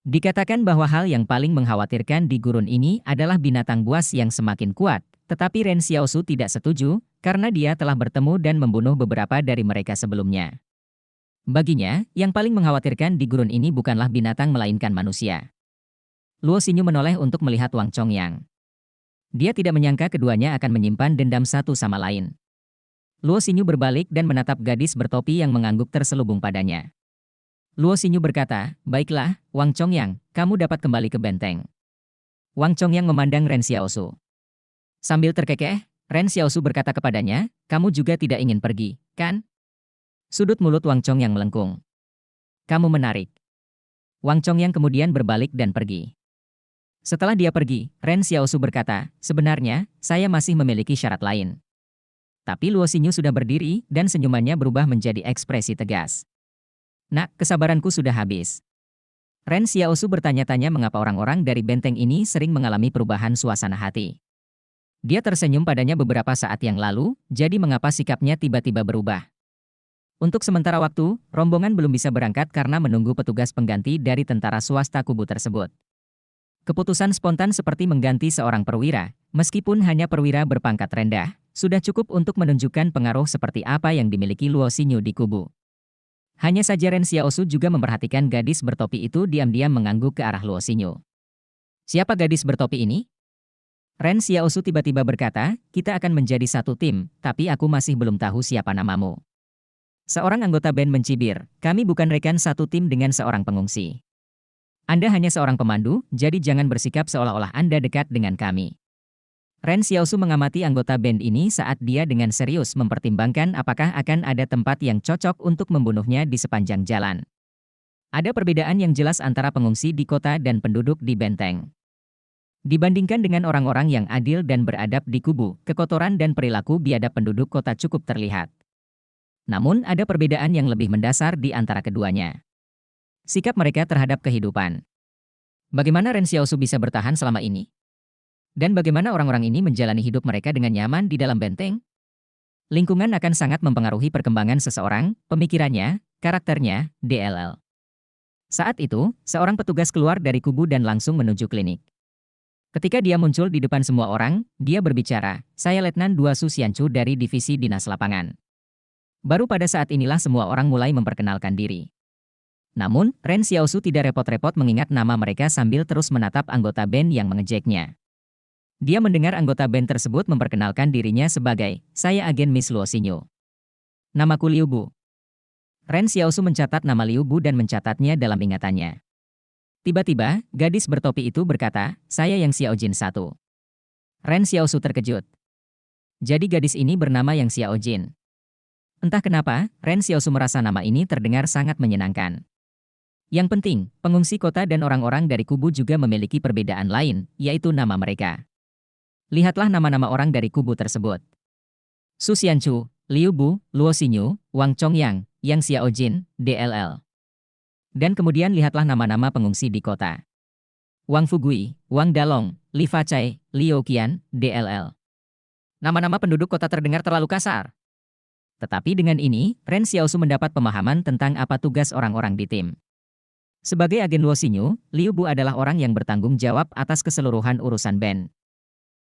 Dikatakan bahwa hal yang paling mengkhawatirkan di gurun ini adalah binatang buas yang semakin kuat, tetapi Ren Xiaosu tidak setuju, karena dia telah bertemu dan membunuh beberapa dari mereka sebelumnya. Baginya, yang paling mengkhawatirkan di gurun ini bukanlah binatang melainkan manusia. Luo Xinyu menoleh untuk melihat Wang Chongyang. Dia tidak menyangka keduanya akan menyimpan dendam satu sama lain. Luo Xinyu berbalik dan menatap gadis bertopi yang mengangguk terselubung padanya. Luo Xinyu berkata, "Baiklah, Wang Chongyang, kamu dapat kembali ke benteng." Wang Chongyang memandang Ren Xiaosu. Sambil terkekeh, Ren Xiaosu berkata kepadanya, "Kamu juga tidak ingin pergi, kan?" Sudut mulut Wang Chongyang melengkung. "Kamu menarik." Wang Chongyang kemudian berbalik dan pergi. Setelah dia pergi, Ren Xiaosu berkata, "Sebenarnya, saya masih memiliki syarat lain." Tapi Luo Xinyu sudah berdiri dan senyumannya berubah menjadi ekspresi tegas. Nak, kesabaranku sudah habis. Ren Xiaosu bertanya-tanya mengapa orang-orang dari benteng ini sering mengalami perubahan suasana hati. Dia tersenyum padanya beberapa saat yang lalu, jadi mengapa sikapnya tiba-tiba berubah. Untuk sementara waktu, rombongan belum bisa berangkat karena menunggu petugas pengganti dari tentara swasta kubu tersebut. Keputusan spontan seperti mengganti seorang perwira, meskipun hanya perwira berpangkat rendah, sudah cukup untuk menunjukkan pengaruh seperti apa yang dimiliki Luo Xinyu di kubu. Hanya saja Ren Xiaosu juga memperhatikan gadis bertopi itu diam-diam mengangguk ke arah Luo Xinyu. Siapa gadis bertopi ini? Ren Xiaosu tiba-tiba berkata, kita akan menjadi satu tim, tapi aku masih belum tahu siapa namamu. Seorang anggota band mencibir, kami bukan rekan satu tim dengan seorang pengungsi. Anda hanya seorang pemandu, jadi jangan bersikap seolah-olah Anda dekat dengan kami. Ren Xiaosu mengamati anggota band ini saat dia dengan serius mempertimbangkan apakah akan ada tempat yang cocok untuk membunuhnya di sepanjang jalan. Ada perbedaan yang jelas antara pengungsi di kota dan penduduk di benteng. Dibandingkan dengan orang-orang yang adil dan beradab di kubu, kekotoran dan perilaku biadab penduduk kota cukup terlihat. Namun ada perbedaan yang lebih mendasar di antara keduanya. Sikap mereka terhadap kehidupan. Bagaimana Ren Xiaosu bisa bertahan selama ini? Dan bagaimana orang-orang ini menjalani hidup mereka dengan nyaman di dalam benteng? Lingkungan akan sangat mempengaruhi perkembangan seseorang, pemikirannya, karakternya, DLL. Saat itu, seorang petugas keluar dari kubu dan langsung menuju klinik. Ketika dia muncul di depan semua orang, dia berbicara, saya Letnan 2 Su Xianchu dari Divisi Dinas Lapangan. Baru pada saat inilah semua orang mulai memperkenalkan diri. Namun, Ren Xiaosu tidak repot-repot mengingat nama mereka sambil terus menatap anggota band yang mengejeknya. Dia mendengar anggota band tersebut memperkenalkan dirinya sebagai, saya agen Miss Luo Xinyu. Namaku Liu Bu. Ren Xiaosu mencatat nama Liu Bu dan mencatatnya dalam ingatannya. Tiba-tiba, gadis bertopi itu berkata, saya Yang Xiaojin 1. Ren Xiaosu terkejut. Jadi gadis ini bernama Yang Xiaojin. Entah kenapa, Ren Xiaosu merasa nama ini terdengar sangat menyenangkan. Yang penting, pengungsi kota dan orang-orang dari kubu juga memiliki perbedaan lain, yaitu nama mereka. Lihatlah nama-nama orang dari kubu tersebut. Su Xianchu, Liu Bu, Luo Xinyu, Wang Chongyang, Yang Xiaojin, DLL. Dan kemudian lihatlah nama-nama pengungsi di kota. Wang Fugui, Wang Dalong, Li Facai, Liu Qian, DLL. Nama-nama penduduk kota terdengar terlalu kasar. Tetapi dengan ini, Ren Xiaosu mendapat pemahaman tentang apa tugas orang-orang di tim. Sebagai agen Luo Xinyu, Liu Bu adalah orang yang bertanggung jawab atas keseluruhan urusan band.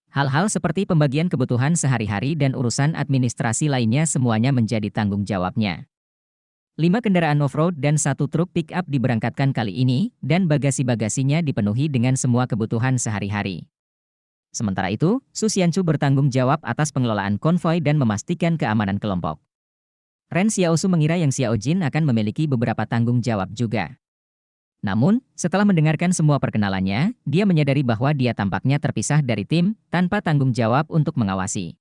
Hal-hal seperti pembagian kebutuhan sehari-hari dan urusan administrasi lainnya semuanya menjadi tanggung jawabnya. 5 kendaraan off-road dan 1 truk pick-up diberangkatkan kali ini, dan bagasi-bagasinya dipenuhi dengan semua kebutuhan sehari-hari. Sementara itu, Su Xianchu bertanggung jawab atas pengelolaan konvoi dan memastikan keamanan kelompok. Ren Xiaosu mengira Yang Xiaojin akan memiliki beberapa tanggung jawab juga. Namun, setelah mendengarkan semua perkenalannya, dia menyadari bahwa dia tampaknya terpisah dari tim, tanpa tanggung jawab untuk mengawasi.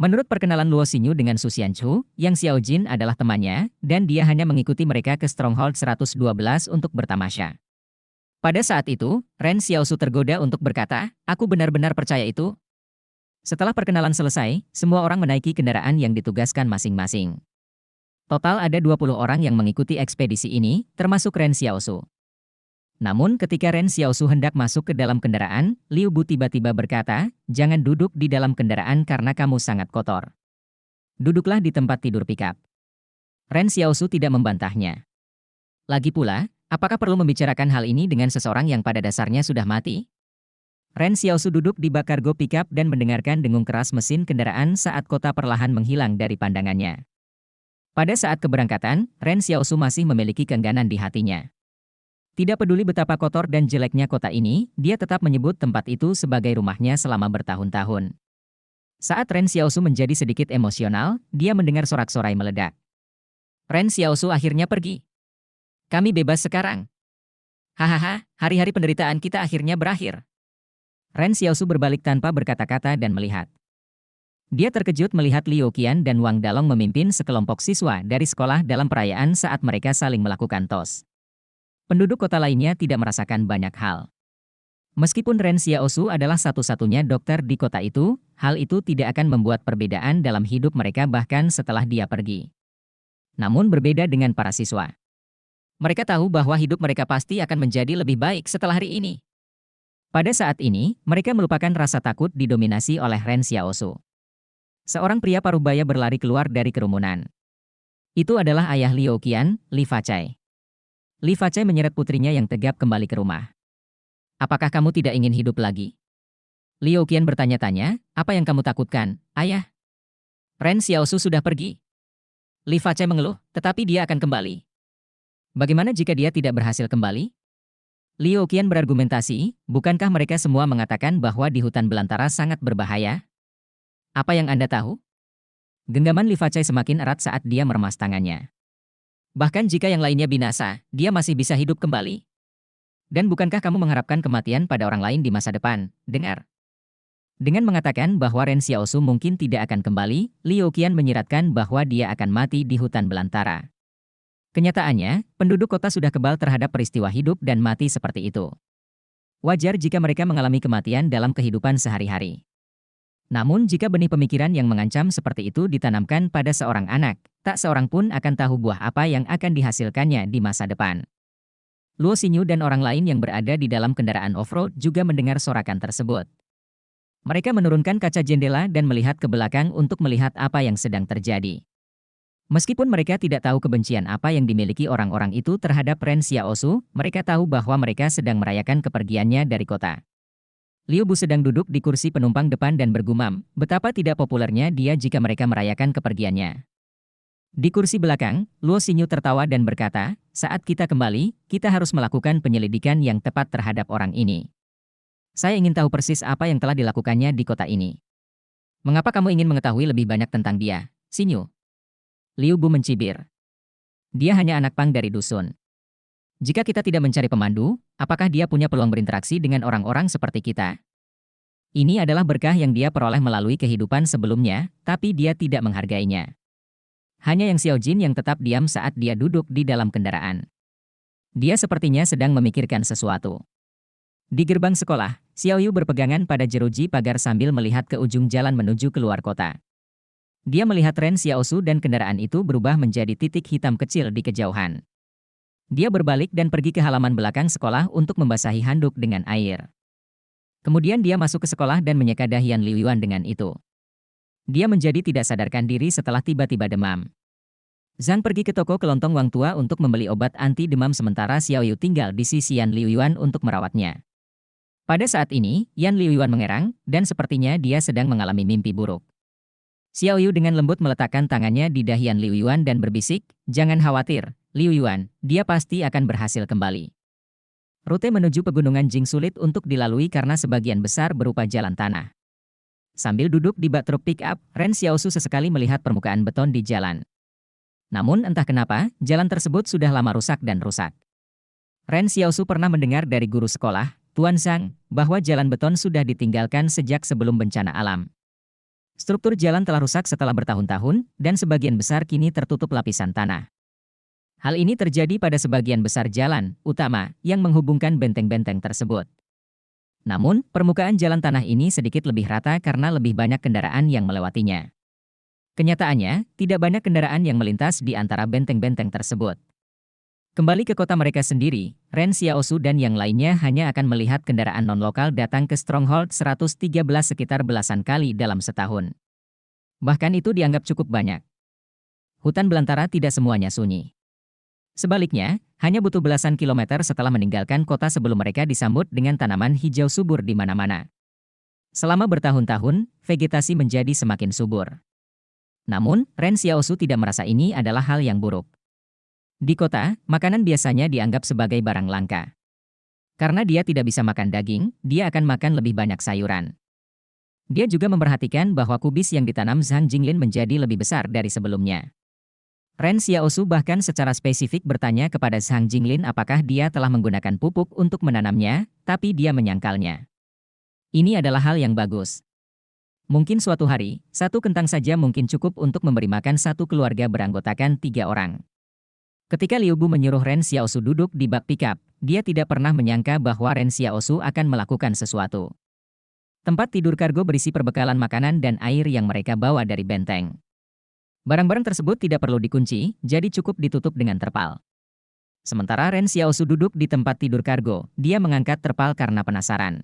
Menurut perkenalan Luo Xinyu dengan Su Xianchu, Yang Xiaojin adalah temannya, dan dia hanya mengikuti mereka ke Stronghold 112 untuk bertamasya. Pada saat itu, Ren Xiaosu tergoda untuk berkata, aku benar-benar percaya itu. Setelah perkenalan selesai, semua orang menaiki kendaraan yang ditugaskan masing-masing. Total ada 20 orang yang mengikuti ekspedisi ini, termasuk Ren Xiaosu. Namun ketika Ren Xiaosu hendak masuk ke dalam kendaraan, Liu Bu tiba-tiba berkata, jangan duduk di dalam kendaraan karena kamu sangat kotor. Duduklah di tempat tidur pickup. Ren Xiaosu tidak membantahnya. Lagi pula, apakah perlu membicarakan hal ini dengan seseorang yang pada dasarnya sudah mati? Ren Xiaosu duduk di bak kargo pickup dan mendengarkan dengung keras mesin kendaraan saat kota perlahan menghilang dari pandangannya. Pada saat keberangkatan, Ren Xiaosu masih memiliki keengganan di hatinya. Tidak peduli betapa kotor dan jeleknya kota ini, dia tetap menyebut tempat itu sebagai rumahnya selama bertahun-tahun. Saat Ren Xiaosu menjadi sedikit emosional, dia mendengar sorak-sorai meledak. Ren Xiaosu akhirnya pergi. Kami bebas sekarang. Hahaha, hari-hari penderitaan kita akhirnya berakhir. Ren Xiaosu berbalik tanpa berkata-kata dan melihat. Dia terkejut melihat Liu Qian dan Wang Dalong memimpin sekelompok siswa dari sekolah dalam perayaan saat mereka saling melakukan tos. Penduduk kota lainnya tidak merasakan banyak hal. Meskipun Ren Xiaosu adalah satu-satunya dokter di kota itu, hal itu tidak akan membuat perbedaan dalam hidup mereka bahkan setelah dia pergi. Namun berbeda dengan para siswa. Mereka tahu bahwa hidup mereka pasti akan menjadi lebih baik setelah hari ini. Pada saat ini, mereka melupakan rasa takut didominasi oleh Ren Xiaosu. Seorang pria parubaya berlari keluar dari kerumunan. Itu adalah ayah Liu Qian, Li Fachai. Li Fachai menyeret putrinya yang tegap kembali ke rumah. Apakah kamu tidak ingin hidup lagi? Liu Qian bertanya-tanya, apa yang kamu takutkan, ayah? Ren Xiaosu sudah pergi. Li Fachai mengeluh, tetapi dia akan kembali. Bagaimana jika dia tidak berhasil kembali? Liu Qian berargumentasi, bukankah mereka semua mengatakan bahwa di hutan belantara sangat berbahaya? Apa yang Anda tahu? Genggaman Li Fachai semakin erat saat dia meremas tangannya. Bahkan jika yang lainnya binasa, dia masih bisa hidup kembali. Dan bukankah kamu mengharapkan kematian pada orang lain di masa depan? Dengar. Dengan mengatakan bahwa Ren Xiaosu mungkin tidak akan kembali, Liu Qian menyiratkan bahwa dia akan mati di hutan belantara. Kenyataannya, penduduk kota sudah kebal terhadap peristiwa hidup dan mati seperti itu. Wajar jika mereka mengalami kematian dalam kehidupan sehari-hari. Namun jika benih pemikiran yang mengancam seperti itu ditanamkan pada seorang anak, tak seorang pun akan tahu buah apa yang akan dihasilkannya di masa depan. Luo Xinyu dan orang lain yang berada di dalam kendaraan off-road juga mendengar sorakan tersebut. Mereka menurunkan kaca jendela dan melihat ke belakang untuk melihat apa yang sedang terjadi. Meskipun mereka tidak tahu kebencian apa yang dimiliki orang-orang itu terhadap Ren Xiaosu, mereka tahu bahwa mereka sedang merayakan kepergiannya dari kota. Liu Bu sedang duduk di kursi penumpang depan dan bergumam, betapa tidak populernya dia jika mereka merayakan kepergiannya. Di kursi belakang, Luo Xinyu tertawa dan berkata, saat kita kembali, kita harus melakukan penyelidikan yang tepat terhadap orang ini. Saya ingin tahu persis apa yang telah dilakukannya di kota ini. Mengapa kamu ingin mengetahui lebih banyak tentang dia, Xinyu? Liu Bu mencibir. Dia hanya anak pang dari dusun. Jika kita tidak mencari pemandu, apakah dia punya peluang berinteraksi dengan orang-orang seperti kita? Ini adalah berkah yang dia peroleh melalui kehidupan sebelumnya, tapi dia tidak menghargainya. Hanya Yang Xiaojin yang tetap diam saat dia duduk di dalam kendaraan. Dia sepertinya sedang memikirkan sesuatu. Di gerbang sekolah, Xiao Yu berpegangan pada jeruji pagar sambil melihat ke ujung jalan menuju keluar kota. Dia melihat Ren Xiaosu dan kendaraan itu berubah menjadi titik hitam kecil di kejauhan. Dia berbalik dan pergi ke halaman belakang sekolah untuk membasahi handuk dengan air. Kemudian dia masuk ke sekolah dan menyeka dahian Liu Yuan dengan itu. Dia menjadi tidak sadarkan diri setelah tiba-tiba demam. Zhang pergi ke toko kelontong Wang Tua untuk membeli obat anti demam sementara Xiao Yu tinggal di sisi Yan Liu Yuan untuk merawatnya. Pada saat ini, Yan Liu Yuan mengerang, dan sepertinya dia sedang mengalami mimpi buruk. Xiao Yu dengan lembut meletakkan tangannya di dahian Liu Yuan dan berbisik, jangan khawatir, Liu Yuan, dia pasti akan berhasil kembali. Rute menuju pegunungan Jing sulit untuk dilalui karena sebagian besar berupa jalan tanah. Sambil duduk di bak truk pick-up, Ren Xiaosu sesekali melihat permukaan beton di jalan. Namun entah kenapa, jalan tersebut sudah lama rusak dan rusak. Ren Xiaosu pernah mendengar dari guru sekolah, Tuan Zhang, bahwa jalan beton sudah ditinggalkan sejak sebelum bencana alam. Struktur jalan telah rusak setelah bertahun-tahun, dan sebagian besar kini tertutup lapisan tanah. Hal ini terjadi pada sebagian besar jalan utama yang menghubungkan benteng-benteng tersebut. Namun, permukaan jalan tanah ini sedikit lebih rata karena lebih banyak kendaraan yang melewatinya. Kenyataannya, tidak banyak kendaraan yang melintas di antara benteng-benteng tersebut. Kembali ke kota mereka sendiri, Ren Xiaosu dan yang lainnya hanya akan melihat kendaraan non-lokal datang ke Stronghold 113 sekitar belasan kali dalam setahun. Bahkan itu dianggap cukup banyak. Hutan belantara tidak semuanya sunyi. Sebaliknya, hanya butuh belasan kilometer setelah meninggalkan kota sebelum mereka disambut dengan tanaman hijau subur di mana-mana. Selama bertahun-tahun, vegetasi menjadi semakin subur. Namun, Ren Xiaosu tidak merasa ini adalah hal yang buruk. Di kota, makanan biasanya dianggap sebagai barang langka. Karena dia tidak bisa makan daging, dia akan makan lebih banyak sayuran. Dia juga memperhatikan bahwa kubis yang ditanam Zhang Jinglin menjadi lebih besar dari sebelumnya. Ren Xiaosu bahkan secara spesifik bertanya kepada Zhang Jinglin apakah dia telah menggunakan pupuk untuk menanamnya, tapi dia menyangkalnya. Ini adalah hal yang bagus. Mungkin suatu hari, satu kentang saja mungkin cukup untuk memberi makan satu keluarga beranggotakan 3 orang. Ketika Liu Bu menyuruh Ren Xiaosu duduk di bak pickup, dia tidak pernah menyangka bahwa Ren Xiaosu akan melakukan sesuatu. Tempat tidur kargo berisi perbekalan makanan dan air yang mereka bawa dari benteng. Barang-barang tersebut tidak perlu dikunci, jadi cukup ditutup dengan terpal. Sementara Ren Xiaosu duduk di tempat tidur kargo, dia mengangkat terpal karena penasaran.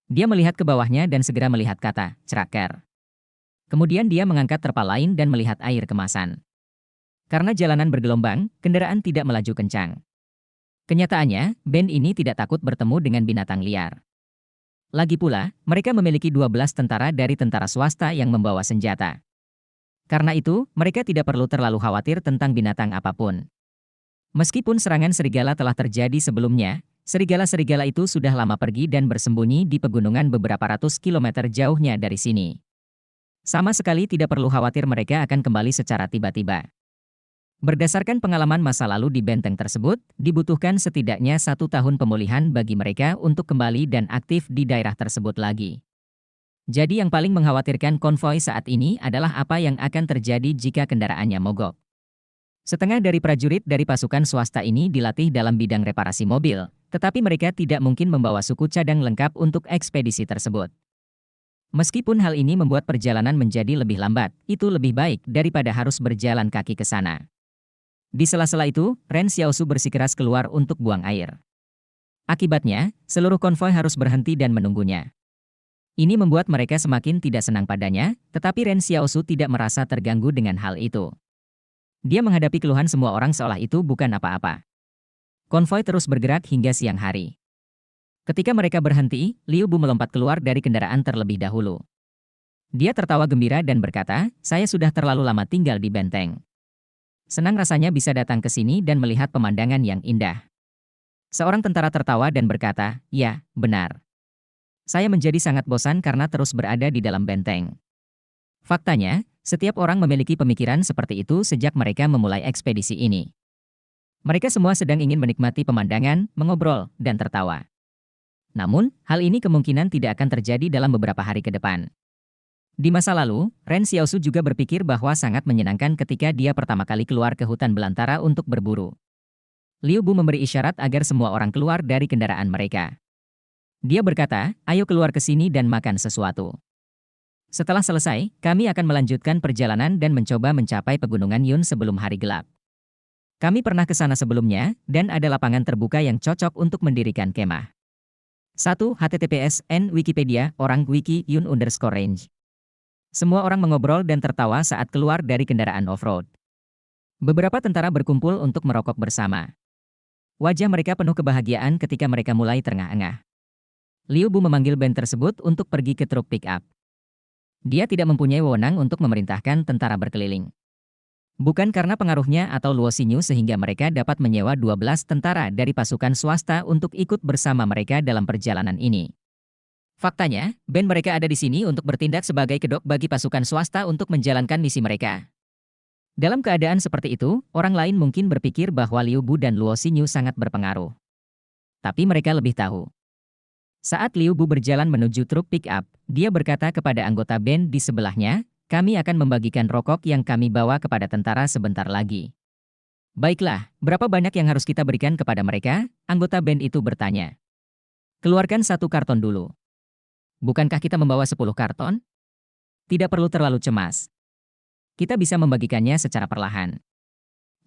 Dia melihat ke bawahnya dan segera melihat kata, "Cracker." Kemudian dia mengangkat terpal lain dan melihat air kemasan. Karena jalanan bergelombang, kendaraan tidak melaju kencang. Kenyataannya, band ini tidak takut bertemu dengan binatang liar. Lagi pula, mereka memiliki 12 tentara dari tentara swasta yang membawa senjata. Karena itu, mereka tidak perlu terlalu khawatir tentang binatang apapun. Meskipun serangan serigala telah terjadi sebelumnya, serigala-serigala itu sudah lama pergi dan bersembunyi di pegunungan beberapa ratus kilometer jauhnya dari sini. Sama sekali tidak perlu khawatir mereka akan kembali secara tiba-tiba. Berdasarkan pengalaman masa lalu di benteng tersebut, dibutuhkan setidaknya 1 tahun pemulihan bagi mereka untuk kembali dan aktif di daerah tersebut lagi. Jadi yang paling mengkhawatirkan konvoi saat ini adalah apa yang akan terjadi jika kendaraannya mogok. Setengah dari prajurit dari pasukan swasta ini dilatih dalam bidang reparasi mobil, tetapi mereka tidak mungkin membawa suku cadang lengkap untuk ekspedisi tersebut. Meskipun hal ini membuat perjalanan menjadi lebih lambat, itu lebih baik daripada harus berjalan kaki ke sana. Di sela-sela itu, Ren Xiaosu bersikeras keluar untuk buang air. Akibatnya, seluruh konvoi harus berhenti dan menunggunya. Ini membuat mereka semakin tidak senang padanya, tetapi Ren Xiaosu tidak merasa terganggu dengan hal itu. Dia menghadapi keluhan semua orang seolah itu bukan apa-apa. Konvoi terus bergerak hingga siang hari. Ketika mereka berhenti, Liu Bu melompat keluar dari kendaraan terlebih dahulu. Dia tertawa gembira dan berkata, "Saya sudah terlalu lama tinggal di benteng. Senang rasanya bisa datang ke sini dan melihat pemandangan yang indah." Seorang tentara tertawa dan berkata, "Ya, benar. Saya menjadi sangat bosan karena terus berada di dalam benteng." Faktanya, setiap orang memiliki pemikiran seperti itu sejak mereka memulai ekspedisi ini. Mereka semua sedang ingin menikmati pemandangan, mengobrol, dan tertawa. Namun, hal ini kemungkinan tidak akan terjadi dalam beberapa hari ke depan. Di masa lalu, Ren Xiaosu juga berpikir bahwa sangat menyenangkan ketika dia pertama kali keluar ke hutan belantara untuk berburu. Liu Bu memberi isyarat agar semua orang keluar dari kendaraan mereka. Dia berkata, "Ayo keluar ke sini dan makan sesuatu. Setelah selesai, kami akan melanjutkan perjalanan dan mencoba mencapai pegunungan Yun sebelum hari gelap. Kami pernah ke sana sebelumnya, dan ada lapangan terbuka yang cocok untuk mendirikan kemah." 1. https://n Wikipedia, orang wiki Yun_range. Semua orang mengobrol dan tertawa saat keluar dari kendaraan off-road. Beberapa tentara berkumpul untuk merokok bersama. Wajah mereka penuh kebahagiaan ketika mereka mulai terengah-engah. Liu Bu memanggil band tersebut untuk pergi ke truk pick-up. Dia tidak mempunyai wewenang untuk memerintahkan tentara berkeliling. Bukan karena pengaruhnya atau Luo Xinyu sehingga mereka dapat menyewa 12 tentara dari pasukan swasta untuk ikut bersama mereka dalam perjalanan ini. Faktanya, band mereka ada di sini untuk bertindak sebagai kedok bagi pasukan swasta untuk menjalankan misi mereka. Dalam keadaan seperti itu, orang lain mungkin berpikir bahwa Liu Bu dan Luo Xinyu sangat berpengaruh. Tapi mereka lebih tahu. Saat Liu Bu berjalan menuju truk pick-up, dia berkata kepada anggota band di sebelahnya, "Kami akan membagikan rokok yang kami bawa kepada tentara sebentar lagi." "Baiklah, berapa banyak yang harus kita berikan kepada mereka?" anggota band itu bertanya. "Keluarkan 1 karton dulu." "Bukankah kita membawa 10 karton?" "Tidak perlu terlalu cemas. Kita bisa membagikannya secara perlahan."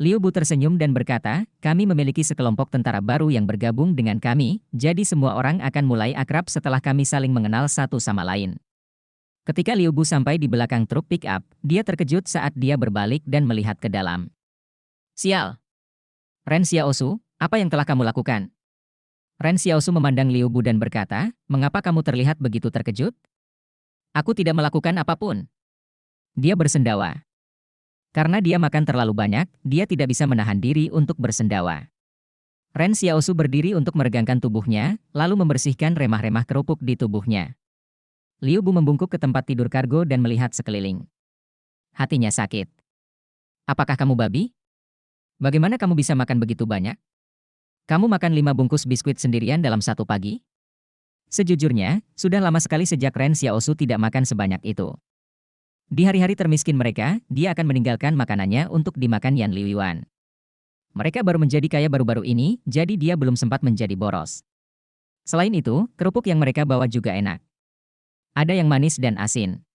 Liu Bu tersenyum dan berkata, "Kami memiliki sekelompok tentara baru yang bergabung dengan kami, jadi semua orang akan mulai akrab setelah kami saling mengenal satu sama lain." Ketika Liu Bu sampai di belakang truk pick-up, dia terkejut saat dia berbalik dan melihat ke dalam. "Sial! Ren Xiaosu, apa yang telah kamu lakukan?" Ren Xiaosu memandang Liu Bu dan berkata, "Mengapa kamu terlihat begitu terkejut?" "Aku tidak melakukan apapun." Dia bersendawa. Karena dia makan terlalu banyak, dia tidak bisa menahan diri untuk bersendawa. Ren Xiaosu berdiri untuk meregangkan tubuhnya, lalu membersihkan remah-remah kerupuk di tubuhnya. Liu Bu membungkuk ke tempat tidur kargo dan melihat sekeliling. Hatinya sakit. "Apakah kamu babi? Bagaimana kamu bisa makan begitu banyak? Kamu makan 5 bungkus biskuit sendirian dalam 1 pagi?" Sejujurnya, sudah lama sekali sejak Ren Xiaosu tidak makan sebanyak itu. Di hari-hari termiskin mereka, dia akan meninggalkan makanannya untuk dimakan Yan Liuan. Mereka baru menjadi kaya baru-baru ini, jadi dia belum sempat menjadi boros. Selain itu, kerupuk yang mereka bawa juga enak. Ada yang manis dan asin.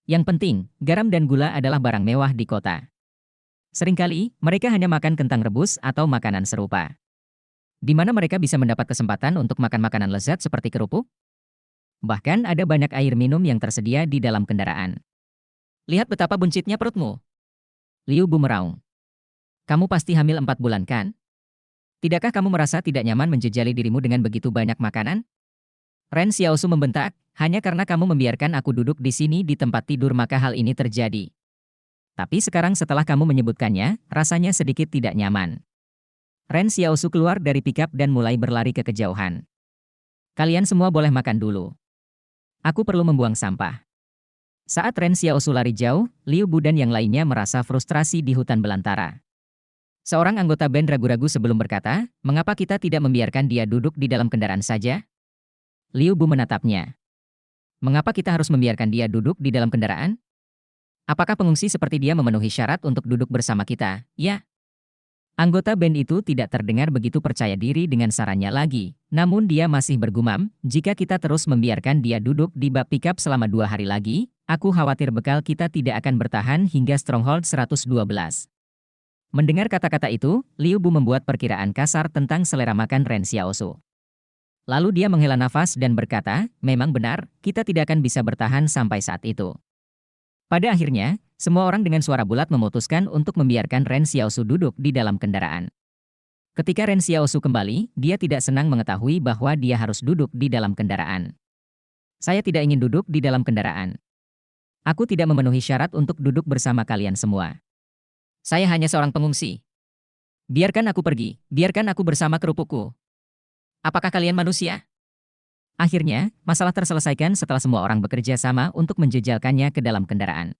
Yang penting, garam dan gula adalah barang mewah di kota. Seringkali, mereka hanya makan kentang rebus atau makanan serupa. Di mana mereka bisa mendapat kesempatan untuk makan makanan lezat seperti kerupuk? Bahkan ada banyak air minum yang tersedia di dalam kendaraan. Lihat betapa buncitnya perutmu. Liu Bu meraung. Kamu pasti hamil 4 bulan kan? Tidakkah kamu merasa tidak nyaman menjejali dirimu dengan begitu banyak makanan? Ren Xiaosu membentak, hanya karena kamu membiarkan aku duduk di sini di tempat tidur maka hal ini terjadi. Tapi sekarang setelah kamu menyebutkannya, rasanya sedikit tidak nyaman. Ren Xiaosu keluar dari pikap dan mulai berlari ke kejauhan. Kalian semua boleh makan dulu. Aku perlu membuang sampah. Saat Ren Xiaosu lari jauh, Liu Bu dan yang lainnya merasa frustrasi di hutan belantara. Seorang anggota band ragu-ragu sebelum berkata, mengapa kita tidak membiarkan dia duduk di dalam kendaraan saja? Liu Bu menatapnya. Mengapa kita harus membiarkan dia duduk di dalam kendaraan? Apakah pengungsi seperti dia memenuhi syarat untuk duduk bersama kita? Ya. Anggota band itu tidak terdengar begitu percaya diri dengan sarannya lagi. Namun dia masih bergumam, jika kita terus membiarkan dia duduk di bak pikap selama 2 hari lagi, aku khawatir bekal kita tidak akan bertahan hingga Stronghold 112. Mendengar kata-kata itu, Liu Bu membuat perkiraan kasar tentang selera makan Ren Xiaosu. Lalu dia menghela nafas dan berkata, memang benar, kita tidak akan bisa bertahan sampai saat itu. Pada akhirnya, semua orang dengan suara bulat memutuskan untuk membiarkan Ren Xiaosu duduk di dalam kendaraan. Ketika Ren Xiaosu kembali, dia tidak senang mengetahui bahwa dia harus duduk di dalam kendaraan. Saya tidak ingin duduk di dalam kendaraan. Aku tidak memenuhi syarat untuk duduk bersama kalian semua. Saya hanya seorang pengungsi. Biarkan aku pergi, biarkan aku bersama kerupukku. Apakah kalian manusia? Akhirnya, masalah terselesaikan setelah semua orang bekerja sama untuk menjejalkannya ke dalam kendaraan.